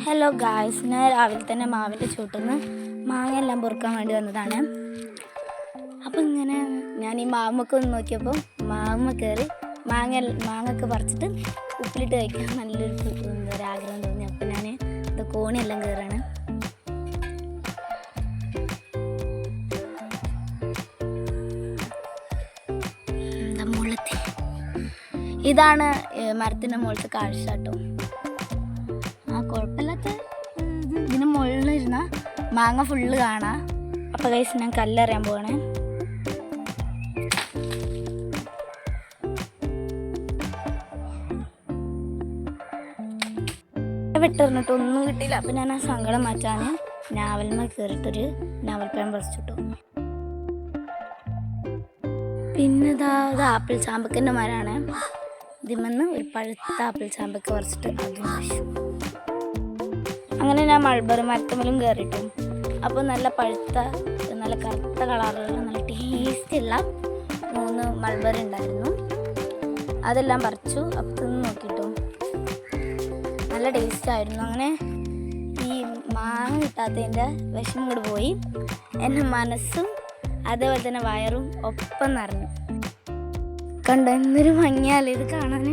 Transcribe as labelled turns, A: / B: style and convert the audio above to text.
A: Hello guys, ഞാൻ രാവിലെ തന്നെ മാവിൻ്റെ ചൂട്ടിന്ന് മാങ്ങ എല്ലാം പൊറുക്കാൻ വേണ്ടി വന്നതാണ്. അപ്പോൾ ഇങ്ങനെ ഞാൻ ഈ മാവൊക്കെ ഒന്ന് നോക്കിയപ്പോൾ മാവ കയറി മാങ്ങയൊക്കെ പറിച്ചിട്ട് ഉപ്പിലിട്ട് കഴിക്കാൻ നല്ലൊരാഗ്രഹം തോന്നി. അപ്പോൾ ഞാൻ ഇത് കോണിയെല്ലാം കയറാണ്. ഇതാണ് മരത്തിൻ്റെ മുകളിലത്തെ കാഴ്ച കേട്ടോ. കുഴപ്പമില്ലാത്ത ഇതിന് മുകളിലിരുന്ന മാങ്ങ ഫുള്ള് കാണാം. അപ്പോൾ ഗൈസ് ഞാൻ കല്ലെറിയാൻ പോവാണ്. വിട്ടെറിഞ്ഞിട്ട് ഒന്നും കിട്ടിയില്ല. അപ്പം ഞാൻ ആ സങ്കടം മാറ്റാൻ നാവൽമ കയറിയിട്ടൊരു നാവൽപ്പഴം പറിച്ചിട്ടു. പിന്നെ ഇത് ആപ്പിൾ ചാമ്പക്കൻ്റെ മരമാണ്. ഇതിമെന്ന് ഒരു പഴുത്ത ആപ്പിൾ ചാമ്പക്ക പറിച്ചിട്ട് അതും കഴിച്ചു. അങ്ങനെ ഞാൻ മൾബറി മരത്തമ്മലും കയറിയിട്ടു. അപ്പോൾ നല്ല പഴുത്ത നല്ല കറുത്ത കളറിലുള്ള നല്ല ടേസ്റ്റുള്ള 3 മൾബറി ഉണ്ടായിരുന്നു. അതെല്ലാം പറിച്ചു. അപ്പം തിന്ന് നോക്കിയിട്ടു നല്ല ടേസ്റ്റായിരുന്നു. അങ്ങനെ ഈ മാങ്ങ കിട്ടാത്തതിൻ്റെ വിഷമം ഇങ്ങോട്ട് പോയി. എൻ്റെ മനസ്സും അതേപോലെ തന്നെ വയറും ഒപ്പം നിറഞ്ഞു. കണ്ടോ എന്തൊരു ഭംഗിയല്ലേ ഇത് കാണാൻ.